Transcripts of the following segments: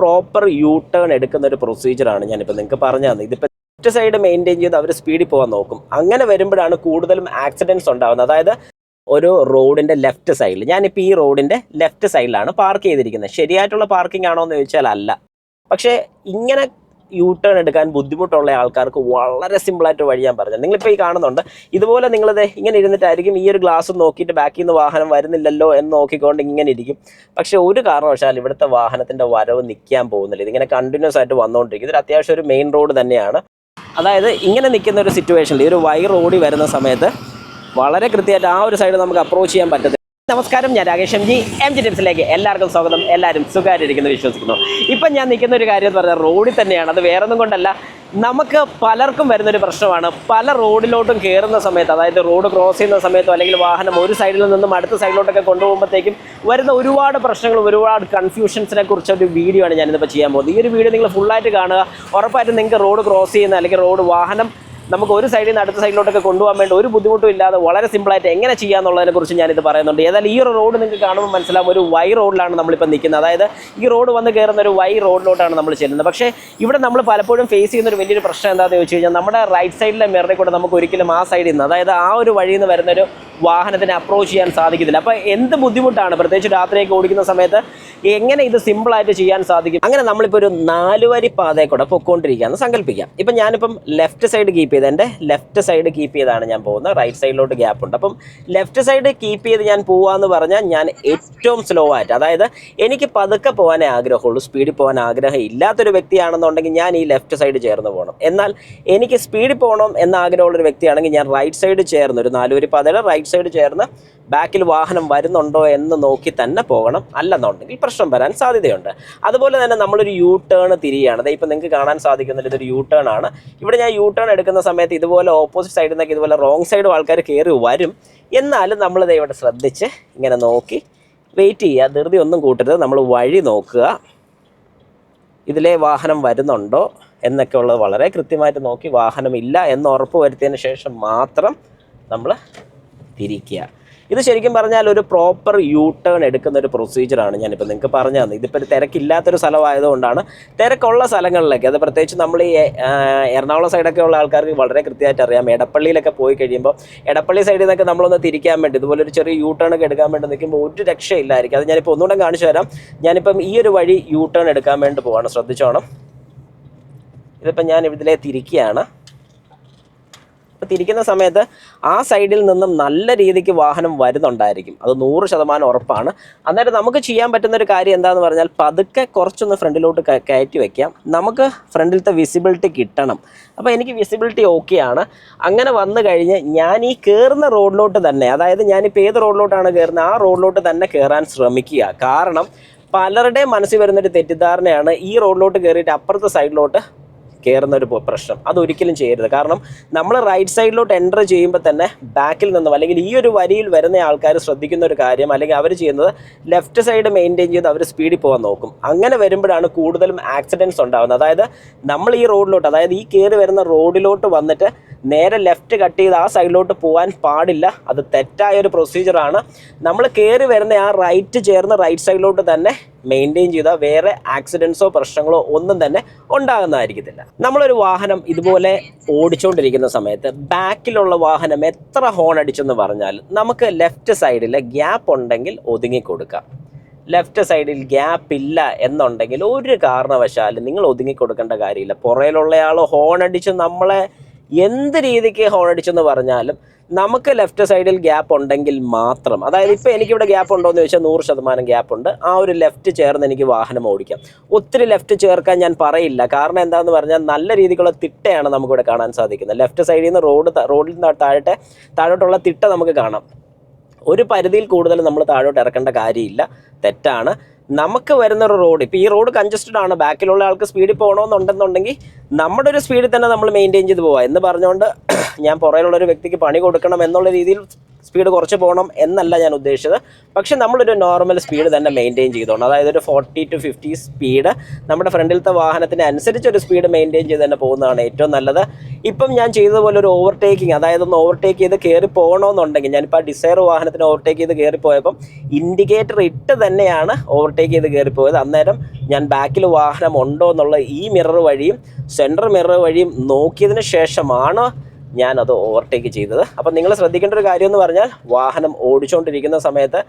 Proper you turn എടുക്കുന്ന ഒരു പ്രൊസീജിയറാണ് ഞാനിപ്പോൾ നിങ്ങൾക്ക് പറഞ്ഞു തന്നത്. ഇതിപ്പോൾ ലെഫ്റ്റ് സൈഡ് മെയിൻറ്റെയിൻ ചെയ്ത് അവർ സ്പീഡിൽ പോകാൻ നോക്കും. അങ്ങനെ വരുമ്പോഴാണ് കൂടുതലും ആക്സിഡൻറ്റ്സ് ഉണ്ടാകുന്നത്. അതായത് ഒരു റോഡിൻ്റെ ലെഫ്റ്റ് സൈഡിൽ, ഞാനിപ്പോൾ ഈ റോഡിൻ്റെ ലെഫ്റ്റ് സൈഡിലാണ് പാർക്ക് ചെയ്തിരിക്കുന്നത്. ശരിയായിട്ടുള്ള പാർക്കിംഗ് ആണോ എന്ന് ചോദിച്ചാൽ അല്ല. പക്ഷേ ഇങ്ങനെ യൂ ടേൺ എടുക്കാൻ ബുദ്ധിമുട്ടുള്ള ആൾക്കാർക്ക് വളരെ സിമ്പിളായിട്ട് വഴി ഞാൻ പറഞ്ഞത്. നിങ്ങളിപ്പോൾ ഈ കാണുന്നുണ്ട്, ഇതുപോലെ നിങ്ങളിത് ഇങ്ങനെ ഇരുന്നിട്ടായിരിക്കും ഈ ഒരു ഗ്ലാസ് നോക്കിയിട്ട് ബാക്കിൽ നിന്ന് വാഹനം വരുന്നില്ലല്ലോ എന്ന് നോക്കിക്കൊണ്ട് ഇങ്ങനെ ഇരിക്കും. പക്ഷേ ഒരു കാരണവശാൽ ഇവിടുത്തെ വാഹനത്തിൻ്റെ വരവ് നിൽക്കാൻ പോകുന്നില്ല. ഇതിങ്ങനെ കണ്ടിന്യൂസ് ആയിട്ട് വന്നുകൊണ്ടിരിക്കും. ഇതൊരു അത്യാവശ്യം ഒരു മെയിൻ റോഡ് തന്നെയാണ്. അതായത് ഇങ്ങനെ നിൽക്കുന്ന ഒരു സിറ്റുവേഷനിൽ ഈ ഒരു വൈർ ഓടി വരുന്ന സമയത്ത് വളരെ കൃത്യമായിട്ട് ആ ഒരു സൈഡ് നമുക്ക് അപ്രോച്ച് ചെയ്യാൻ പറ്റത്തില്ല. നമസ്കാരം, ഞാൻ രാകേഷ് എം ജി ടിപ്സിലേക്ക് എല്ലാവർക്കും സ്വാഗതം. എല്ലാവരും സുഖമായിട്ടിരിക്കുന്നു വിശ്വസിക്കുന്നു. ഇപ്പം ഞാൻ നിൽക്കുന്ന ഒരു കാര്യം എന്ന് പറഞ്ഞാൽ റോഡിൽ തന്നെയാണ്. അത് വേറൊന്നും കൊണ്ടല്ല, നമുക്ക് പലർക്കും വരുന്നൊരു പ്രശ്നമാണ്. പല റോഡിലോട്ടും കയറുന്ന സമയത്ത്, അതായത് റോഡ് ക്രോസ് ചെയ്യുന്ന സമയത്തോ അല്ലെങ്കിൽ വാഹനം ഒരു സൈഡിൽ നിന്നും അടുത്ത സൈഡിലോട്ടൊക്കെ കൊണ്ടുപോകുമ്പോഴത്തേക്കും വരുന്ന ഒരുപാട് പ്രശ്നങ്ങളും ഒരുപാട് കൺഫ്യൂഷൻസിനെ കുറിച്ചൊരു വീഡിയോ ആണ് ഞാനിന്നിപ്പോൾ ചെയ്യാൻ പോകുന്നത്. ഈ ഒരു വീഡിയോ നിങ്ങൾ ഫുള്ളായിട്ട് കാണുക. ഉറപ്പായിട്ടും നിങ്ങൾക്ക് റോഡ് ക്രോസ് ചെയ്യുന്ന അല്ലെങ്കിൽ റോഡ് വാഹനം നമുക്ക് ഒരു സൈഡിൽ നിന്ന് അടുത്ത സൈഡിലോട്ടൊക്കെ കൊണ്ടുപോകാൻ വേണ്ടി ഒരു ബുദ്ധിമുട്ടും ഇല്ലാതെ വളരെ സിമ്പിളായിട്ട് എങ്ങനെ ചെയ്യാമെന്നുള്ളതിനെ കുറിച്ച് ഞാനിത് പറയുന്നുണ്ട്. ഏതായാലും ഈ ഒരു റോഡ് നിങ്ങൾക്ക് കാണുമ്പോൾ മനസ്സിലാവും, ഒരു വൈ റോഡിലാണ് നമ്മളിപ്പോൾ നിൽക്കുന്നത്. അതായത് ഈ റോഡ് വന്ന് കയറുന്ന ഒരു വൈ റോഡിലോട്ടാണ് നമ്മൾ ചെല്ലുന്നത്. പക്ഷേ ഇവിടെ നമ്മൾ പലപ്പോഴും ഫേസ് ചെയ്യുന്ന ഒരു വലിയൊരു പ്രശ്നം എന്താണെന്ന് ചോദിച്ചു കഴിഞ്ഞാൽ, നമ്മുടെ റൈറ്റ് സൈഡിലെ മിററിൽ കൂടെ നമുക്ക് ഒരിക്കലും ആ സൈഡിൽ നിന്ന്, അതായത് ആ ഒരു വഴിയിൽ നിന്ന് വരുന്നൊരു വാഹനത്തിനെ അപ്രോച്ച് ചെയ്യാൻ സാധിക്കത്തില്ല. അപ്പോൾ എന്ത് ബുദ്ധിമുട്ടാണ്, പ്രത്യേകിച്ച് രാത്രിയൊക്കെ ഓടിക്കുന്ന സമയത്ത് എങ്ങനെ ഇത് സിമ്പിളായിട്ട് ചെയ്യാൻ സാധിക്കും. അങ്ങനെ നമ്മളിപ്പോൾ ഒരു 4 വരി പാതയിൽ കൂടെ പൊയ്ക്കൊണ്ടിരിക്കുകയെന്ന് സങ്കല്പിക്കാം. ഇപ്പം ഞാനിപ്പം ലെഫ്റ്റ് സൈഡ് കീപ്പ് ചെയ്ത്, എൻ്റെ ലെഫ്റ്റ് സൈഡ് കീപ്പ് ചെയ്താണ് ഞാൻ പോകുന്നത്. റൈറ്റ് സൈഡിലോട്ട് ഗ്യാപ്പ് ഉണ്ട്. അപ്പം ലെഫ്റ്റ് സൈഡ് കീപ്പ് ചെയ്ത് ഞാൻ പോകാമെന്ന് പറഞ്ഞാൽ ഞാൻ ഏറ്റവും സ്ലോ ആയിട്ട്, അതായത് എനിക്ക് പതുക്കെ പോകാനേ ആഗ്രഹമുള്ളൂ, സ്പീഡിൽ പോകാൻ ആഗ്രഹം ഇല്ലാത്തൊരു വ്യക്തിയാണെന്നുണ്ടെങ്കിൽ ഞാൻ ഈ ലെഫ്റ്റ് സൈഡ് ചേർന്ന് പോകണം. എന്നാൽ എനിക്ക് സ്പീഡിൽ പോകണം എന്ന ആഗ്രഹമുള്ളൊരു വ്യക്തിയാണെങ്കിൽ ഞാൻ റൈറ്റ് സൈഡ് ചേർന്ന്, ഒരു 4 വരി പാതയുടെ റൈറ്റ് സൈഡ് ചേർന്ന് ബാക്കിൽ വാഹനം വരുന്നുണ്ടോ എന്ന് നോക്കി തന്നെ പോകണം. അല്ലെന്നുണ്ടെങ്കിൽ പ്രശ്നം വരാൻ സാധ്യതയുണ്ട്. അതുപോലെ തന്നെ നമ്മളൊരു യൂ ടേൺ തിരിയാണ്. അതായത് ഇപ്പോൾ നിങ്ങൾക്ക് കാണാൻ സാധിക്കുന്നില്ല, ഇതൊരു യൂ ടേൺ ആണ്. ഇവിടെ ഞാൻ യൂ ടേൺ എടുക്കുന്ന സമയത്ത് ഇതുപോലെ ഓപ്പോസിറ്റ് സൈഡിൽ നിന്നൊക്കെ ഇതുപോലെ റോങ് സൈഡും ആൾക്കാർ കയറി വരും. എന്നാലും നമ്മളിത് ഇവിടെ ശ്രദ്ധിച്ച് ഇങ്ങനെ നോക്കി വെയിറ്റ് ചെയ്യുക. ധൃതി ഒന്നും കൂട്ടരുത്. നമ്മൾ വഴി നോക്കുക, ഇതിലെ വാഹനം വരുന്നുണ്ടോ എന്നൊക്കെ ഉള്ളത് വളരെ കൃത്യമായിട്ട് നോക്കി, വാഹനമില്ല എന്ന് ഉറപ്പ് വരുത്തിയതിന് ശേഷം മാത്രം നമ്മൾ തിരിക്കുക. ഇത് ശരിക്കും പറഞ്ഞാൽ ഒരു പ്രോപ്പർ യൂ ടേൺ എടുക്കുന്ന ഒരു പ്രൊസീജിയറാണ് ഞാനിപ്പോൾ നിങ്ങൾക്ക് പറഞ്ഞു തന്നത്. ഇതിപ്പോൾ ഒരു തിരക്കില്ലാത്തൊരു സ്ഥലമായതുകൊണ്ടാണ്. തിരക്കുള്ള സ്ഥലങ്ങളിലേക്ക്, അത് പ്രത്യേകിച്ച് നമ്മൾ ഈ എറണാകുളം സൈഡൊക്കെ ഉള്ള ആൾക്കാർക്ക് വളരെ കൃത്യമായിട്ട് അറിയാം. എടപ്പള്ളിയിലൊക്കെ പോയി കഴിയുമ്പോൾ എടപ്പള്ളി സൈഡിൽ നിന്നൊക്കെ നമ്മളൊന്ന് തിരിക്കാൻ വേണ്ടി ഇതുപോലെ ഒരു ചെറിയ യൂ ടേൺ ഒക്കെ എടുക്കാൻ വേണ്ടി നിൽക്കുമ്പോൾ ഒരു രക്ഷയില്ലായിരിക്കും. അത് ഞാനിപ്പോൾ ഒന്നുകൂടെ കാണിച്ചു തരാം. ഞാനിപ്പം ഈ ഒരു വഴി യൂ ടേൺ എടുക്കാൻ വേണ്ടി പോവാണ്, ശ്രദ്ധിച്ചോണം. ഇതിപ്പം ഞാൻ ഇതിലേ തിരിക്കുകയാണ്. അപ്പോൾ തിരിക്കുന്ന സമയത്ത് ആ സൈഡിൽ നിന്നും നല്ല രീതിക്ക് വാഹനം വരുന്നുണ്ടായിരിക്കും, അത് 100% ഉറപ്പാണ്. അന്നേരം നമുക്ക് ചെയ്യാൻ പറ്റുന്നൊരു കാര്യം എന്താണെന്ന് പറഞ്ഞാൽ, പതുക്കെ കുറച്ചൊന്ന് ഫ്രണ്ടിലോട്ട് കയറ്റി വയ്ക്കാം. നമുക്ക് ഫ്രണ്ടിലത്തെ വിസിബിലിറ്റി കിട്ടണം. അപ്പോൾ എനിക്ക് വിസിബിലിറ്റി ഓക്കെയാണ്. അങ്ങനെ വന്നു കഴിഞ്ഞ് ഞാൻ ഈ കയറുന്ന റോഡിലോട്ട് തന്നെ, അതായത് ഞാനിപ്പോൾ ഏത് റോഡിലോട്ടാണ് കയറുന്നത് ആ റോഡിലോട്ട് തന്നെ കയറാൻ ശ്രമിക്കുക. കാരണം പലരുടെ മനസ്സിൽ വരുന്നൊരു തെറ്റിദ്ധാരണയാണ് ഈ റോഡിലോട്ട് കയറിയിട്ട് അപ്പുറത്തെ സൈഡിലോട്ട് കയറുന്നൊരു പ്രശ്നം. അതൊരിക്കലും ചെയ്യരുത്. കാരണം നമ്മൾ റൈറ്റ് സൈഡിലോട്ട് എൻ്റർ ചെയ്യുമ്പോൾ തന്നെ ബാക്കിൽ നിന്നും അല്ലെങ്കിൽ ഈ ഒരു വരിയിൽ വരുന്ന ആൾക്കാർ ശ്രദ്ധിക്കുന്ന ഒരു കാര്യം, അല്ലെങ്കിൽ അവർ ചെയ്യുന്നത് ലെഫ്റ്റ് സൈഡ് മെയിൻറ്റെയിൻ ചെയ്ത് അവർ സ്പീഡിൽ പോകാൻ നോക്കും. അങ്ങനെ വരുമ്പോഴാണ് കൂടുതലും ആക്സിഡൻറ്റ്സ് ഉണ്ടാകുന്നത്. അതായത് നമ്മൾ ഈ റോഡിലോട്ട്, അതായത് ഈ കയറി വരുന്ന റോഡിലോട്ട് വന്നിട്ട് നേരെ ലെഫ്റ്റ് കട്ട് ചെയ്ത് ആ സൈഡിലോട്ട് പോകാൻ പാടില്ല. അത് തെറ്റായൊരു പ്രൊസീജിയറാണ്. നമ്മൾ കയറി വരുന്ന ആ റൈറ്റ് ചേർന്ന് റൈറ്റ് സൈഡിലോട്ട് തന്നെ മെയിൻറ്റെയിൻ ചെയ്താൽ വേറെ ആക്സിഡൻസോ പ്രശ്നങ്ങളോ ഒന്നും തന്നെ ഉണ്ടാകുന്നതായിരിക്കത്തില്ല. നമ്മളൊരു വാഹനം ഇതുപോലെ ഓടിച്ചുകൊണ്ടിരിക്കുന്ന സമയത്ത് ബാക്കിലുള്ള വാഹനം എത്ര ഹോൺ അടിച്ചെന്ന് പറഞ്ഞാൽ നമുക്ക് ലെഫ്റ്റ് സൈഡിൽ ഗ്യാപ്പ് ഉണ്ടെങ്കിൽ ഒതുങ്ങിക്കൊടുക്കാം. ലെഫ്റ്റ് സൈഡിൽ ഗ്യാപ്പ് ഇല്ല എന്നുണ്ടെങ്കിൽ ഒരു കാരണവശാലും നിങ്ങൾ ഒതുങ്ങിക്കൊടുക്കേണ്ട കാര്യമില്ല. പുറയിലുള്ളയാൾ ഹോൺ അടിച്ച് നമ്മളെ എന്ത് രീതിക്ക് ഹോൺ അടിച്ചെന്ന് പറഞ്ഞാലും നമുക്ക് ലെഫ്റ്റ് സൈഡിൽ ഗ്യാപ്പ് ഉണ്ടെങ്കിൽ മാത്രം, അതായത് ഇപ്പോൾ എനിക്കിവിടെ ഗ്യാപ്പ് ഉണ്ടോ എന്ന് ചോദിച്ചാൽ 100% ഗ്യാപ്പ് ഉണ്ട്. ആ ഒരു ലെഫ്റ്റ് ചേർന്ന് എനിക്ക് വാഹനം ഓടിക്കാം. ഒത്തിരി ലെഫ്റ്റ് ചേർക്കാൻ ഞാൻ പറയില്ല. കാരണം എന്താണെന്ന് പറഞ്ഞാൽ നല്ല രീതിക്കുള്ള തിട്ടയാണ് നമുക്കിവിടെ കാണാൻ സാധിക്കുന്നത്. ലെഫ്റ്റ് സൈഡിൽ നിന്ന് റോഡിൽ നിന്ന് താഴോട്ടുള്ള തിട്ട നമുക്ക് കാണാം. ഒരു പരിധിയിൽ കൂടുതൽ നമ്മൾ താഴോട്ട് ഇറക്കേണ്ട കാര്യമില്ല, തെറ്റാണ്. നമുക്ക് വരുന്നൊരു റോഡ്, ഇപ്പോൾ ഈ റോഡ് കൺജസ്റ്റഡ് ആണ്, ബാക്കിലുള്ള ആൾക്ക് സ്പീഡിൽ പോകണമെന്നുണ്ടെന്നുണ്ടെങ്കിൽ നമ്മുടെ ഒരു സ്പീഡിൽ തന്നെ നമ്മൾ മെയിൻറ്റെയിൻ ചെയ്ത് പോകാം. എന്ന് പറഞ്ഞുകൊണ്ട് ഞാൻ പുറകിലുള്ളൊരു വ്യക്തിക്ക് പണി കൊടുക്കണം എന്നുള്ള രീതിയിൽ സ്പീഡ് കുറച്ച് പോകണം എന്നല്ല ഞാൻ ഉദ്ദേശിച്ചത്. പക്ഷെ നമ്മളൊരു നോർമൽ സ്പീഡ് തന്നെ മെയിൻറ്റെയിൻ ചെയ്തോണം. അതായത് ഒരു 40 to 50 സ്പീഡ് നമ്മുടെ ഫ്രണ്ടിലത്തെ വാഹനത്തിന് അനുസരിച്ചൊരു സ്പീഡ് മെയിൻറ്റെയിൻ ചെയ്ത് തന്നെ പോകുന്നതാണ് ഏറ്റവും നല്ലത്. ഇപ്പം ഞാൻ ചെയ്തതുപോലെ ഒരു ഓവർടേക്കിങ്, അതായത് ഒന്ന് ഓവർടേക്ക് ചെയ്ത് കയറി പോകണമെന്നുണ്ടെങ്കിൽ, ഞാനിപ്പോൾ ആ ഡിസയർ വാഹനത്തിന് ഓവർടേക്ക് ചെയ്ത് കയറിപ്പോയപ്പം ഇൻഡിക്കേറ്റർ ഇട്ട് തന്നെയാണ് ഓവർടേക്ക് ചെയ്ത് കയറിപ്പോയത്. അന്നേരം ഞാൻ ബാക്കിൽ വാഹനം ഉണ്ടോ എന്നുള്ള ഈ മിറർ വഴിയും സെൻട്രൽ മിറർ വഴിയും നോക്കിയതിന് ശേഷമാണ് ഞാനത് ഓവർടേക്ക് ചെയ്തത്. അപ്പം നിങ്ങൾ ശ്രദ്ധിക്കേണ്ട ഒരു കാര്യം എന്ന് പറഞ്ഞാൽ, വാഹനം ഓടിച്ചുകൊണ്ടിരിക്കുന്ന സമയത്ത്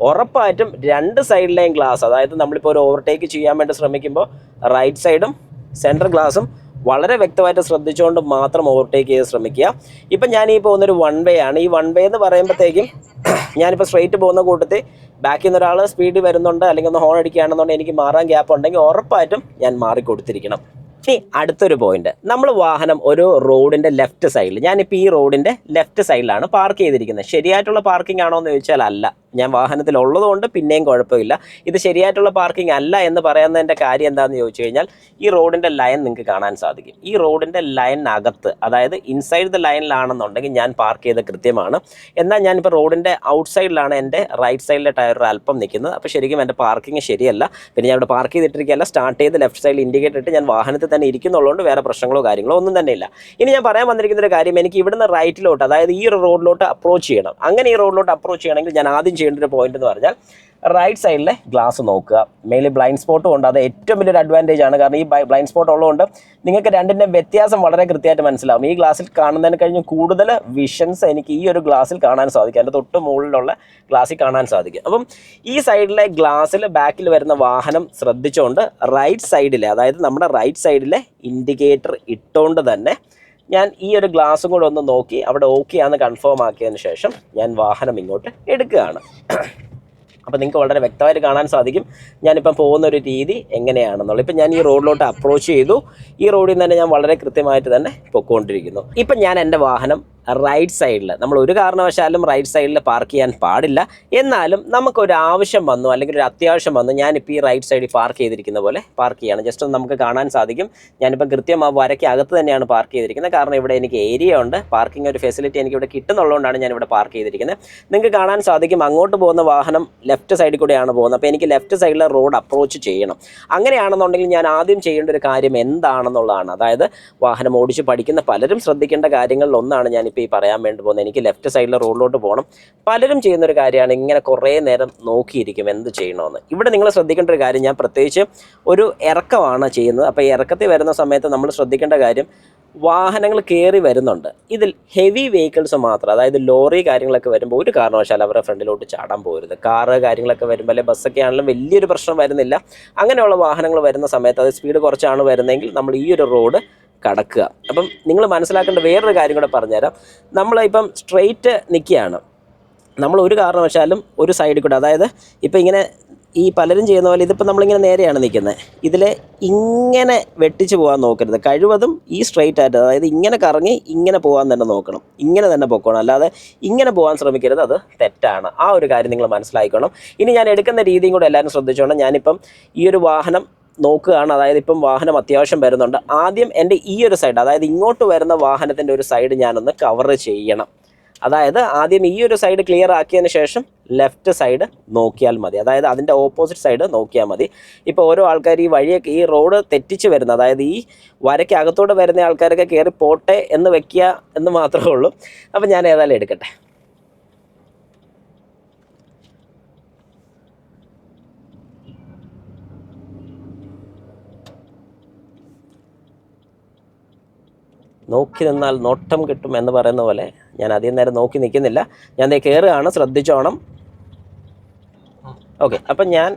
ഉറപ്പായിട്ടും രണ്ട് സൈഡിലെയും ഗ്ലാസ്, അതായത് നമ്മളിപ്പോൾ ഒരു ഓവർടേക്ക് ചെയ്യാൻ വേണ്ടി ശ്രമിക്കുമ്പോൾ റൈറ്റ് സൈഡും സെൻട്രൽ ഗ്ലാസും വളരെ വ്യക്തമായിട്ട് ശ്രദ്ധിച്ചുകൊണ്ട് മാത്രം ഓവർടേക്ക് ചെയ്ത് ശ്രമിക്കുക. ഇപ്പം ഞാൻ ഈ പോകുന്നൊരു വൺ വേ ആണ്. ഈ വൺ വേ എന്ന് പറയുമ്പോഴത്തേക്കും ഞാനിപ്പോൾ സ്ട്രെയിറ്റ് പോകുന്ന കൂട്ടത്തിൽ ബാക്കിൽ നിന്ന് ഒരാൾ സ്പീഡിൽ വരുന്നുണ്ട്, അല്ലെങ്കിൽ ഒന്ന് ഹോൺ അടിക്കുകയാണെന്നുണ്ടെങ്കിൽ എനിക്ക് മാറാൻ ഗ്യാപ്പ് ഉണ്ടെങ്കിൽ ഉറപ്പായിട്ടും ഞാൻ മാറിക്കൊടുത്തിരിക്കണം. ഇനി അടുത്തൊരു പോയിന്റ്, നമ്മൾ വാഹനം ഒരു റോഡിൻ്റെ ലെഫ്റ്റ് സൈഡിൽ, ഞാനിപ്പോൾ ഈ റോഡിൻ്റെ ലെഫ്റ്റ് സൈഡിലാണ് പാർക്ക് ചെയ്തിരിക്കുന്നത്. ശരിയായിട്ടുള്ള പാർക്കിംഗ് ആണോ എന്ന് ചോദിച്ചാൽ അല്ല. ഞാൻ വാഹനത്തിലുള്ളതുകൊണ്ട് പിന്നെയും കുഴപ്പമില്ല. ഇത് ശരിയായിട്ടുള്ള പാർക്കിംഗ് അല്ല എന്ന് പറയുന്നതിൻ്റെ കാര്യം എന്താണെന്ന് ചോദിച്ചു കഴിഞ്ഞാൽ, ഈ റോഡിൻ്റെ ലൈൻ നിങ്ങൾക്ക് കാണാൻ സാധിക്കും. ഈ റോഡിൻ്റെ ലൈനകത്ത്, അതായത് ഇൻസൈഡ് ദ ലൈനിലാണെന്നുണ്ടെങ്കിൽ ഞാൻ പാർക്ക് ചെയ്ത് കൃത്യമാണ്. എന്നാൽ ഞാനിപ്പോൾ റോഡിൻ്റെ ഔട്ട് സൈഡിലാണ് എൻ്റെ റൈറ്റ് സൈഡിലെ ടയർ അല്പം നിൽക്കുന്നത്. അപ്പോൾ ശരിക്കും എൻ്റെ പാർക്കിംഗ് ശരിയല്ല. പിന്നെ ഞാൻ ഇവിടെ പാർക്ക് ചെയ്തിട്ടിരിക്കുകയല്ല, സ്റ്റാർട്ട് ചെയ്ത് ലെഫ്റ്റ് സൈഡിൽ ഇൻഡിക്കേറ്റർ ഇട്ട് ഞാൻ വാഹനത്തിൽ തന്നെ ഇരിക്കുന്നുള്ളതുകൊണ്ട് വേറെ പ്രശ്നങ്ങളോ കാര്യങ്ങളോ ഒന്നും തന്നെ ഇല്ല. ഇനി ഞാൻ പറയാൻ വന്നിരിക്കുന്ന ഒരു കാര്യം, എനിക്ക് ഇവിടുന്ന് റൈറ്റിലോട്ട്, അതായത് ഈ ഒരു റോഡിലോട്ട് അപ്രോച്ച് ചെയ്യണം. അങ്ങനെ ഈ റോഡിലോട്ട് അപ്രോച്ച് ചെയ്യണമെങ്കിൽ ഞാൻ ആദ്യം ചെയ്യേണ്ട ഒരു പോയിന്റ് എന്ന് പറഞ്ഞാൽ, റൈറ്റ് സൈഡിലെ ഗ്ലാസ് നോക്കുക. മെയിൻലി ബ്ലൈൻഡ് സ്പോട്ടും ഉണ്ട്, അത് ഏറ്റവും വലിയൊരു അഡ്വാൻറ്റേജ് ആണ്. കാരണം ഈ ബ്ലൈൻഡ് സ്പോട്ട് ഉള്ളതുകൊണ്ട് നിങ്ങൾക്ക് രണ്ടിൻ്റെ വ്യത്യാസം വളരെ കൃത്യമായിട്ട് മനസ്സിലാവും. ഈ ഗ്ലാസ്സിൽ കാണുന്നതിന് കഴിഞ്ഞ് കൂടുതൽ വിഷൻസ് എനിക്ക് ഈ ഒരു ഗ്ലാസ്സിൽ കാണാൻ സാധിക്കും, അതിൻ്റെ തൊട്ട് മുകളിലുള്ള ഗ്ലാസ്സിൽ കാണാൻ സാധിക്കും. അപ്പം ഈ സൈഡിലെ ഗ്ലാസ്സിൽ ബാക്കിൽ വരുന്ന വാഹനം ശ്രദ്ധിച്ചുകൊണ്ട് റൈറ്റ് സൈഡിലെ, അതായത് നമ്മുടെ റൈറ്റ് സൈഡിലെ ഇൻഡിക്കേറ്റർ ഇട്ടുകൊണ്ട് തന്നെ ഞാൻ ഈ ഒരു ഗ്ലാസും കൂടെ ഒന്ന് നോക്കി അവിടെ ഓക്കെ ആണെന്ന് കൺഫേം ആക്കിയതിന് ശേഷം ഞാൻ വാഹനം ഇങ്ങോട്ട് എടുക്കുകയാണ്. അപ്പോൾ നിങ്ങൾക്ക് വളരെ വ്യക്തമായിട്ട് കാണാൻ സാധിക്കും ഞാനിപ്പം പോകുന്ന ഒരു രീതി എങ്ങനെയാണെന്നുള്ളത്. ഇപ്പം ഞാൻ ഈ റോഡിലോട്ട് അപ്രോച്ച് ചെയ്തു. ഈ റോഡിൽ നിന്ന് തന്നെ ഞാൻ വളരെ കൃത്യമായിട്ട് തന്നെ പൊയ്ക്കൊണ്ടിരിക്കുന്നു. ഇപ്പം ഞാൻ എൻ്റെ വാഹനം റൈറ്റ് സൈഡിൽ, നമ്മൾ ഒരു കാരണവശാലും റൈറ്റ് സൈഡിൽ പാർക്ക് ചെയ്യാൻ പാടില്ല. എന്നാലും നമുക്കൊരു ആവശ്യം വന്നു, അല്ലെങ്കിൽ ഒരു അത്യാവശ്യം വന്നു, ഞാനിപ്പോൾ ഈ റൈറ്റ് സൈഡിൽ പാർക്ക് ചെയ്തിരിക്കുന്ന പോലെ പാർക്ക് ചെയ്യണം. ജസ്റ്റ് ഒന്ന് നമുക്ക് കാണാൻ സാധിക്കും. ഞാനിപ്പം കൃത്യം ആ വരയ്ക്ക് അകത്ത് തന്നെയാണ് പാർക്ക് ചെയ്തിരിക്കുന്നത്. കാരണം ഇവിടെ എനിക്ക് ഏരിയ ഉണ്ട്, പാർക്കിംഗ് ഒരു ഫെസിലിറ്റി എനിക്കിവിടെ കിട്ടുന്നുള്ളതുകൊണ്ടാണ് ഞാനിവിടെ പാർക്ക് ചെയ്തിരിക്കുന്നത്. നിങ്ങൾക്ക് കാണാൻ സാധിക്കും അങ്ങോട്ട് പോകുന്ന വാഹനം ലെഫ്റ്റ് സൈഡിൽ കൂടെയാണ് പോകുന്നത്. അപ്പോൾ എനിക്ക് ലെഫ്റ്റ് സൈഡിലെ റോഡ് അപ്രോച്ച് ചെയ്യണം. അങ്ങനെയാണെന്നുണ്ടെങ്കിൽ ഞാൻ ആദ്യം ചെയ്യേണ്ട ഒരു കാര്യം എന്താണെന്നുള്ളതാണ്. അതായത് വാഹനം ഓടിച്ച് പഠിക്കുന്ന പലരും ശ്രദ്ധിക്കേണ്ട കാര്യങ്ങളിൽ ഒന്നാണ് ഞാനിപ്പോൾ ഈ പറയാൻ വേണ്ടി പോകുന്നത്. എനിക്ക് ലെഫ്റ്റ് സൈഡിലെ റോഡിലോട്ട് പോകണം. പലരും ചെയ്യുന്നൊരു കാര്യമാണ്, ഇങ്ങനെ കുറേ നേരം നോക്കിയിരിക്കും എന്ത് ചെയ്യണമെന്ന്. ഇവിടെ നിങ്ങൾ ശ്രദ്ധിക്കേണ്ട ഒരു കാര്യം, ഞാൻ പ്രത്യേകിച്ച് ഒരു ഇറക്കമാണ് ചെയ്യുന്നത്. അപ്പോൾ ഈ ഇറക്കത്തിൽ വരുന്ന സമയത്ത് നമ്മൾ ശ്രദ്ധിക്കേണ്ട കാര്യം, വാഹനങ്ങൾ കയറി വരുന്നുണ്ട്. ഇതിൽ ഹെവി വെഹിക്കിൾസ് മാത്രം, അതായത് ലോറി കാര്യങ്ങളൊക്കെ വരുമ്പോൾ ഒരു കാരണവശാലും അവരുടെ ഫ്രണ്ടിലോട്ട് ചാടാൻ പോകരുത്. കാറ് കാര്യങ്ങളൊക്കെ വരുമ്പോൾ, അല്ലെങ്കിൽ ബസ്സൊക്കെ ആണെങ്കിലും വലിയൊരു പ്രശ്നം വരുന്നില്ല. അങ്ങനെയുള്ള വാഹനങ്ങൾ വരുന്ന സമയത്ത്, അത് സ്പീഡ് കുറച്ചാണ് വരുന്നതെങ്കിൽ നമ്മൾ ഈ ഒരു റോഡ് കടക്കുക. അപ്പം നിങ്ങൾ മനസ്സിലാക്കേണ്ട വേറൊരു കാര്യം കൂടെ പറഞ്ഞുതരാം. നമ്മളിപ്പം സ്ട്രെയിറ്റ് നിൽക്കുകയാണ്, നമ്മൾ ഒരു കാരണവശാലും ഒരു സൈഡിൽ കൂടെ, അതായത് ഇപ്പം ഇങ്ങനെ ഈ പലരും ചെയ്യുന്ന പോലെ ഇതിപ്പോൾ നമ്മളിങ്ങനെ നേരെയാണ് നിൽക്കുന്നത്, ഇതിൽ ഇങ്ങനെ വെട്ടിച്ച് പോകാൻ നോക്കരുത്. കഴിവതും ഈ സ്ട്രെയിറ്റ് ആയിട്ട്, അതായത് ഇങ്ങനെ കറങ്ങി ഇങ്ങനെ പോകാൻ തന്നെ നോക്കണം, ഇങ്ങനെ തന്നെ പൊക്കണം. അല്ലാതെ ഇങ്ങനെ പോകാൻ ശ്രമിക്കരുത്, അത് തെറ്റാണ്. ആ ഒരു കാര്യം നിങ്ങൾ മനസ്സിലാക്കണം. ഇനി ഞാൻ എടുക്കുന്ന രീതിയും കൂടെ എല്ലാവരും ശ്രദ്ധിച്ചോണം. ഞാനിപ്പം ഈ ഒരു വാഹനം നോക്കുകയാണ്, അതായത് ഇപ്പം വാഹനം അത്യാവശ്യം വരുന്നുണ്ട്. ആദ്യം എൻ്റെ ഈ ഒരു സൈഡ്, അതായത് ഇങ്ങോട്ട് വരുന്ന വാഹനത്തിൻ്റെ ഒരു സൈഡ് ഞാനൊന്ന് കവർ ചെയ്യണം. അതായത് ആദ്യം ഈ ഒരു സൈഡ് ക്ലിയർ ആക്കിയതിന് ശേഷം ലെഫ്റ്റ് സൈഡ് നോക്കിയാൽ മതി, അതായത് അതിൻ്റെ ഓപ്പോസിറ്റ് സൈഡ് നോക്കിയാൽ മതി. ഇപ്പോൾ ഓരോ ആൾക്കാർ ഈ വഴിയൊക്കെ, ഈ റോഡ് തെറ്റിച്ച് വരുന്നത്, അതായത് ഈ വരയ്ക്ക് അകത്തോടെ വരുന്ന ആൾക്കാരൊക്കെ കയറി പോട്ടെ എന്ന് വെക്കുക എന്ന് മാത്രമേ ഉള്ളൂ. അപ്പോൾ ഞാൻ ഏതായാലും എടുക്കട്ടെ. നോക്കി നിന്നാൽ നോട്ടം കിട്ടും എന്ന് പറയുന്ന പോലെ ഞാൻ അധികം നേരം നോക്കി നിൽക്കുന്നില്ല. ഞാൻ ദേ കയറുകയാണ്, ശ്രദ്ധിച്ചോണം. ഓക്കെ, അപ്പം ഞാൻ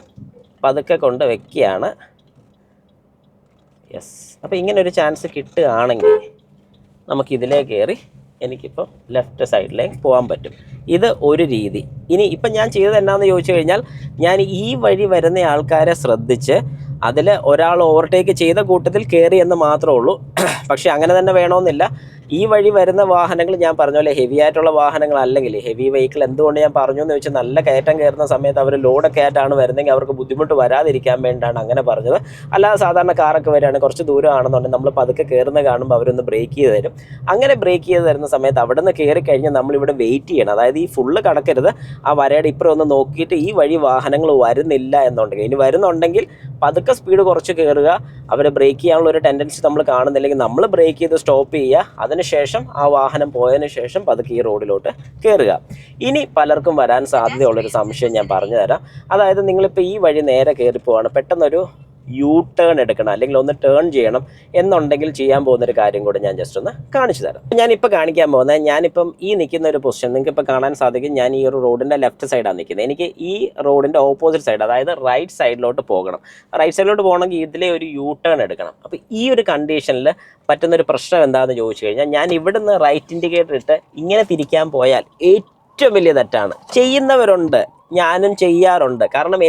പതുക്കെ കൊണ്ട് വെക്കുകയാണ്. യെസ്, അപ്പോൾ ഇങ്ങനെ ഒരു ചാൻസ് കിട്ടുകയാണെങ്കിൽ നമുക്കിതിലേ കയറി എനിക്കിപ്പോൾ ലെഫ്റ്റ് സൈഡിലേക്ക് പോകാൻ പറ്റും. ഇത് ഒരു രീതി. ഇനി ഇപ്പം ഞാൻ ചെയ്തത് എന്നാന്ന് ചോദിച്ചു കഴിഞ്ഞാൽ, ഞാൻ ഈ വഴി വരുന്ന ആൾക്കാരെ ശ്രദ്ധിച്ച് അതിൽ ഒരാൾ ഓവർടേക്ക് ചെയ്ത കൂട്ടത്തിൽ കയറി എന്ന് മാത്രമേ ഉള്ളൂ. പക്ഷേ അങ്ങനെ തന്നെ വേണമെന്നില്ല. ഈ വഴി വരുന്ന വാഹനങ്ങൾ ഞാൻ പറഞ്ഞ പോലെ ഹെവി ആയിട്ടുള്ള വാഹനങ്ങൾ, അല്ലെങ്കിൽ ഹെവി വെഹിക്കിൾ, എന്തുകൊണ്ട് ഞാൻ പറഞ്ഞു എന്ന് വെച്ചാൽ, നല്ല കയറ്റം കയറുന്ന സമയത്ത് അവർ ലോഡൊക്കെ ആയിട്ടാണ് വരുന്നതെങ്കിൽ അവർക്ക് ബുദ്ധിമുട്ട് വരാതിരിക്കാൻ വേണ്ടിയാണ് അങ്ങനെ പറഞ്ഞത്. അല്ലാതെ സാധാരണ കാറൊക്കെ വരികയാണ്, കുറച്ച് ദൂരമാണെന്നുണ്ടെങ്കിൽ നമ്മൾ പതുക്കെ കയറുന്ന കാണുമ്പോൾ അവരൊന്ന് ബ്രേക്ക് ചെയ്ത് തരും. അങ്ങനെ ബ്രേക്ക് ചെയ്ത് തരുന്ന സമയത്ത് അവിടെ നിന്ന് കയറി കഴിഞ്ഞാൽ നമ്മളിവിടെ വെയിറ്റ് ചെയ്യണം. അതായത് ഈ ഫുള്ള് കടക്കരുത്, ആ വരയുടെ ഇപ്പുറം ഒന്ന് നോക്കിയിട്ട് ഈ വഴി വാഹനങ്ങൾ വരുന്നില്ല എന്നുണ്ടെങ്കിൽ, ഇനി വരുന്നുണ്ടെങ്കിൽ പതുക്കെ സ്പീഡ് കുറച്ച് കയറുക. അവർ ബ്രേക്ക് ചെയ്യാനുള്ള ഒരു ടെൻഡൻസി നമ്മൾ കാണുന്നില്ലെങ്കിൽ നമ്മൾ ബ്രേക്ക് ചെയ്ത് സ്റ്റോപ്പ് ചെയ്യുക, അതിനുശേഷം ആ വാഹനം പോയതിന് ശേഷം പതുക്കെ ഈ റോഡിലോട്ട് കയറുക. ഇനി പലർക്കും വരാൻ സാധ്യതയുള്ളൊരു സംശയം ഞാൻ പറഞ്ഞു തരാം. അതായത് നിങ്ങളിപ്പോൾ ഈ വഴി നേരെ കയറി പോവാണ്, പെട്ടെന്നൊരു യു ടേൺ എടുക്കണം അല്ലെങ്കിൽ ഒന്ന് ടേൺ ചെയ്യണം എന്നുണ്ടെങ്കിൽ ചെയ്യാൻ പോകുന്നൊരു കാര്യം കൂടെ ഞാൻ ജസ്റ്റ് ഒന്ന് കാണിച്ചു തരാം. ഞാനിപ്പോൾ കാണിക്കാൻ പോകുന്നത്, ഞാനിപ്പം ഈ നിൽക്കുന്ന ഒരു പൊസിഷൻ നിങ്ങൾക്ക് ഇപ്പോൾ കാണാൻ സാധിക്കും. ഞാൻ ഈ ഒരു റോഡിൻ്റെ ലെഫ്റ്റ് സൈഡാണ് നിൽക്കുന്നത്. എനിക്ക് ഈ റോഡിൻ്റെ ഓപ്പോസിറ്റ് സൈഡ്, അതായത് റൈറ്റ് സൈഡിലോട്ട് പോകണം. റൈറ്റ് സൈഡിലോട്ട് പോകണമെങ്കിൽ ഇതിലെ ഒരു യു ടേൺ എടുക്കണം. അപ്പോൾ ഈ ഒരു കണ്ടീഷനിൽ പറ്റുന്നൊരു പ്രശ്നം എന്താണെന്ന് ചോദിച്ചു കഴിഞ്ഞാൽ, ഞാൻ ഇവിടുന്ന് റൈറ്റ് ഇൻഡിക്കേറ്റർ ഇട്ട് ഇങ്ങനെ തിരിക്കാൻ പോയാൽ ഏറ്റവും വലിയ തെറ്റാണ്. ചെയ്യുന്നവരുണ്ട്, ഞാനും ചെയ്യാറുണ്ട്. കാരണം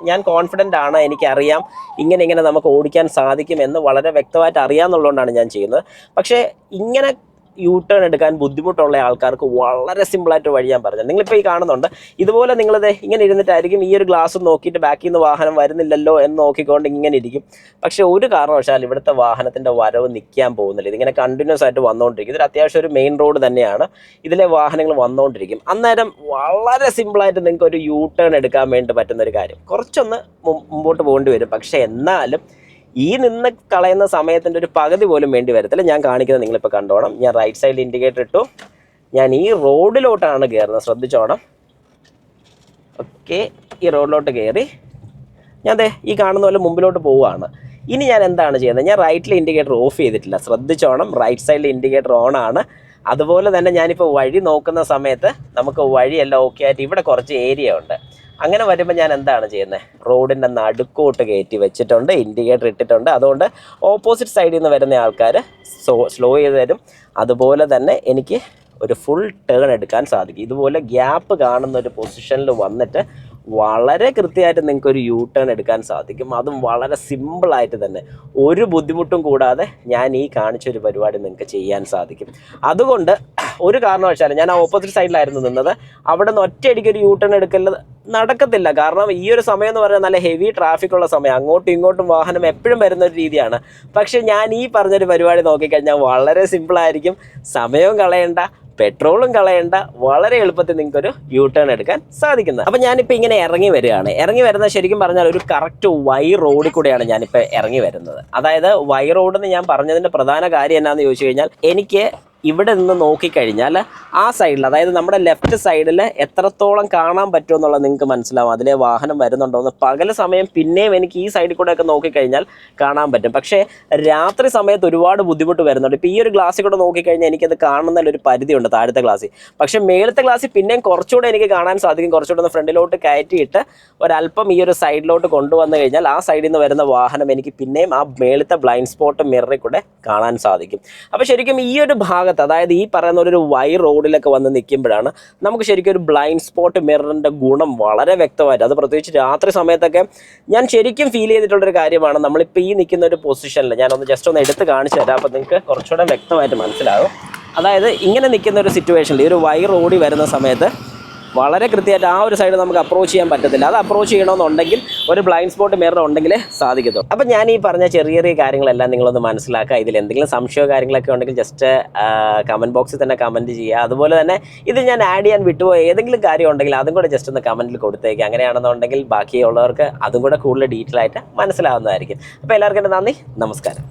ഞാൻ കോൺഫിഡൻ്റ് ആണ്, എനിക്കറിയാം ഇങ്ങനെ നമുക്ക് ഓടിക്കാൻ സാധിക്കും എന്ന് വളരെ വ്യക്തമായിട്ട് അറിയാമെന്നുള്ളതുകൊണ്ടാണ് ഞാൻ ചെയ്യുന്നത്. പക്ഷേ ഇങ്ങനെ യു ടേൺ എടുക്കാൻ ബുദ്ധിമുട്ടുള്ള ആൾക്കാർക്ക് വളരെ സിമ്പിളായിട്ട് വഴി ഞാൻ പറഞ്ഞത്. നിങ്ങളിപ്പോൾ ഈ കാണുന്നുണ്ട്, ഇതുപോലെ നിങ്ങളിത് ഇങ്ങനെ ഇരുന്നിട്ടായിരിക്കും ഈ ഒരു ഗ്ലാസ് നോക്കിയിട്ട് ബാക്കിൽ നിന്ന് വാഹനം വരുന്നില്ലല്ലോ എന്ന് നോക്കിക്കൊണ്ട് ഇങ്ങനെ ഇരിക്കും. പക്ഷേ ഒരു കാരണവശാൽ ഇവിടുത്തെ വാഹനത്തിൻ്റെ വരവ് നിൽക്കാൻ പോകുന്നില്ല. ഇതിങ്ങനെ കണ്ടിന്യൂസ് ആയിട്ട് വന്നുകൊണ്ടിരിക്കും. ഇതൊരു അത്യാവശ്യം ഒരു മെയിൻ റോഡ് തന്നെയാണ്, ഇതിലെ വാഹനങ്ങൾ വന്നുകൊണ്ടിരിക്കും. അന്നേരം വളരെ സിമ്പിളായിട്ട് നിങ്ങൾക്ക് ഒരു യു ടേൺ എടുക്കാൻ വേണ്ടി പറ്റുന്നൊരു കാര്യം, കുറച്ചൊന്ന് മുമ്പോട്ട് പോകേണ്ടി വരും. പക്ഷേ എന്നാലും ഈ നിന്ന് കളയുന്ന സമയത്തിൻ്റെ ഒരു പകുതി പോലും വേണ്ടി വരത്തില്ല. ഞാൻ കാണിക്കുന്നത് നിങ്ങളിപ്പോൾ കണ്ടോണം. ഞാൻ റൈറ്റ് സൈഡിൽ ഇൻഡിക്കേറ്റർ ഇട്ടു, ഞാൻ ഈ റോഡിലോട്ടാണ് കയറുന്നത്, ശ്രദ്ധിച്ചോണം. ഓക്കെ, ഈ റോഡിലോട്ട് കയറി ഞാൻ ഈ കാണുന്ന പോലെ മുമ്പിലോട്ട് പോവുകയാണ്. ഇനി ഞാൻ എന്താണ് ചെയ്യുന്നത്, ഞാൻ റൈറ്റിൽ ഇൻഡിക്കേറ്റർ ഓഫ് ചെയ്തിട്ടില്ല, ശ്രദ്ധിച്ചോണം. റൈറ്റ് സൈഡിൽ ഇൻഡിക്കേറ്റർ ഓൺ ആണ്. അതുപോലെ തന്നെ ഞാനിപ്പോൾ വഴി നോക്കുന്ന സമയത്ത് നമുക്ക് വഴിയെല്ലാം ഓക്കെ ആയിട്ട് ഇവിടെ കുറച്ച് ഏരിയ ഉണ്ട്. അങ്ങനെ വരുമ്പോൾ ഞാൻ എന്താണ് ചെയ്യുന്നത്, റോഡിൻ്റെ നടുക്കോട്ട് കയറ്റി വെച്ചിട്ടുണ്ട്, ഇൻഡിക്കേറ്റർ ഇട്ടിട്ടുണ്ട്. അതുകൊണ്ട് ഓപ്പോസിറ്റ് സൈഡിൽ നിന്ന് വരുന്ന ആൾക്കാർ സ്ലോ ചെയ്ത് തരും. അതുപോലെ തന്നെ എനിക്ക് ഒരു ഫുൾ ടേൺ എടുക്കാൻ സാധിക്കും. ഇതുപോലെ ഗ്യാപ്പ് കാണുന്ന ഒരു പൊസിഷനിൽ വന്നിട്ട് വളരെ കൃത്യമായിട്ട് നിങ്ങൾക്കൊരു യു ടേൺ എടുക്കാൻ സാധിക്കും. അതും വളരെ സിമ്പിളായിട്ട് തന്നെ, ഒരു ബുദ്ധിമുട്ടും കൂടാതെ ഞാൻ ഈ കാണിച്ചൊരു പരിപാടി നിങ്ങൾക്ക് ചെയ്യാൻ സാധിക്കും. അതുകൊണ്ട് ഒരു കാരണവശാലും, ഞാൻ ആ ഓപ്പോസിറ്റ് സൈഡിലായിരുന്നു നിന്നത്, അവിടെ നിന്ന് ഒറ്റയടിക്കൊരു യു ടേൺ എടുക്കൽ നടക്കത്തില്ല. കാരണം ഈ ഒരു സമയം എന്ന് പറഞ്ഞാൽ നല്ല ഹെവി ട്രാഫിക് ഉള്ള സമയം, അങ്ങോട്ടും ഇങ്ങോട്ടും വാഹനം എപ്പോഴും വരുന്നൊരു രീതിയാണ്. പക്ഷേ ഞാൻ ഈ പറഞ്ഞൊരു പരിപാടി നോക്കിക്കഴിഞ്ഞാൽ വളരെ സിമ്പിളായിരിക്കും, സമയവും കളയണ്ട, പെട്രോളും കളയണ്ട, വളരെ എളുപ്പത്തിൽ നിങ്ങൾക്കൊരു യു ടേൺ എടുക്കാൻ സാധിക്കുന്നത്. അപ്പം ഞാനിപ്പോൾ ഇങ്ങനെ ഇറങ്ങി വരികയാണ്. ഇറങ്ങി വരുന്നത് ശരിക്കും പറഞ്ഞാൽ ഒരു കറക്റ്റ് വൈ റോഡിൽ കൂടെയാണ് ഞാനിപ്പോൾ ഇറങ്ങി വരുന്നത്. അതായത് വൈ റോഡെന്ന് ഞാൻ പറഞ്ഞതിൻ്റെ പ്രധാന കാര്യം എന്നാന്ന് ചോദിച്ചു കഴിഞ്ഞാൽ, എനിക്ക് ഇവിടെ നിന്ന് നോക്കിക്കഴിഞ്ഞാൽ ആ സൈഡിൽ, അതായത് നമ്മുടെ ലെഫ്റ്റ് സൈഡിൽ എത്രത്തോളം കാണാൻ പറ്റുമെന്നുള്ളത് നിങ്ങൾക്ക് മനസ്സിലാവും. അതിലെ വാഹനം വരുന്നുണ്ടോ എന്ന് പകൽ സമയം പിന്നെയും എനിക്ക് ഈ സൈഡിൽ കൂടെയൊക്കെ നോക്കിക്കഴിഞ്ഞാൽ കാണാൻ പറ്റും. പക്ഷേ രാത്രി സമയത്ത് ഒരുപാട് ബുദ്ധിമുട്ട് വരുന്നുണ്ട്. ഇപ്പോൾ ഈ ഒരു ഗ്ലാസ്സിൽ കൂടെ നോക്കിക്കഴിഞ്ഞാൽ എനിക്കത് കാണുന്നതിലൊരു പരിധിയുണ്ട്, താഴത്തെ ഗ്ലാസ്സിൽ. പക്ഷേ മേളത്തെ ഗ്ലാസ്സിൽ പിന്നെയും കുറച്ചുകൂടെ എനിക്ക് കാണാൻ സാധിക്കും. കുറച്ചുകൂടെ ഒന്ന് ഫ്രണ്ടിലോട്ട് കയറ്റിയിട്ട് ഒരല്പം ഈ ഒരു സൈഡിലോട്ട് കൊണ്ടുവന്നു കഴിഞ്ഞാൽ ആ സൈഡിൽ നിന്ന് വരുന്ന വാഹനം എനിക്ക് പിന്നെയും ആ മേളത്തെ ബ്ലൈൻഡ് സ്പോട്ട് മിററിൽ കൂടെ കാണാൻ സാധിക്കും. അപ്പോൾ ശരിക്കും ഈ ഒരു ഭാഗത്ത്, അതായത് ഈ പറയുന്ന ഒരു വൈ റോഡിലൊക്കെ വന്ന് നിൽക്കുമ്പോഴാണ് നമുക്ക് ശരിക്കും ഒരു ബ്ലൈൻഡ് സ്പോട്ട് മിററിൻ്റെ ഗുണം വളരെ വ്യക്തമായിട്ട്, അത് പ്രത്യേകിച്ച് രാത്രി സമയത്തൊക്കെ ഞാൻ ശരിക്കും ഫീൽ ചെയ്തിട്ടുള്ളൊരു കാര്യമാണ്. നമ്മളിപ്പോൾ ഈ നിൽക്കുന്ന ഒരു പൊസിഷനിൽ ഞാനൊന്ന് ജസ്റ്റ് ഒന്ന് എടുത്ത് കാണിച്ചു തരാം, അപ്പോൾ നിങ്ങൾക്ക് കുറച്ചുകൂടെ വ്യക്തമായിട്ട് മനസ്സിലാകും. അതായത് ഇങ്ങനെ നിൽക്കുന്ന ഒരു സിറ്റുവേഷനിൽ ഈ ഒരു വൈ റോഡിൽ വരുന്ന സമയത്ത് വളരെ കൃത്യമായിട്ട് ആ ഒരു സൈഡ് നമുക്ക് അപ്രോച്ച് ചെയ്യാൻ പറ്റത്തില്ല. അത് അപ്രോച്ച് ചെയ്യണമെന്നുണ്ടെങ്കിൽ ഒരു ബ്ലൈൻഡ് സ്പോട്ട് മിറർ ഉണ്ടെങ്കിലേ സാധിക്കത്തുള്ളൂ. അപ്പം ഞാൻ ഈ പറഞ്ഞ ചെറിയ ചെറിയ കാര്യങ്ങളെല്ലാം നിങ്ങളൊന്ന് മനസ്സിലാക്കുക. ഇതിൽ എന്തെങ്കിലും സംശയമോ കാര്യങ്ങളൊക്കെ ഉണ്ടെങ്കിൽ ജസ്റ്റ് കമൻറ്റ് ബോക്സിൽ തന്നെ കമൻറ്റ് ചെയ്യുക. അതുപോലെ തന്നെ ഇത് ഞാൻ ആഡ് ചെയ്യാൻ വിട്ടുപോയ ഏതെങ്കിലും കാര്യം ഉണ്ടെങ്കിൽ അതും കൂടെ ജസ്റ്റ് ഒന്ന് കമൻറ്റിൽ കൊടുത്തേക്കുക. അങ്ങനെയാണെന്നുണ്ടെങ്കിൽ ബാക്കിയുള്ളവർക്ക് അതും കൂടെ കൂടുതൽ ഡീറ്റെയിൽ ആയിട്ട് മനസ്സിലാവുന്നതായിരിക്കും. അപ്പോൾ എല്ലാവർക്കും നന്ദി, നമസ്കാരം.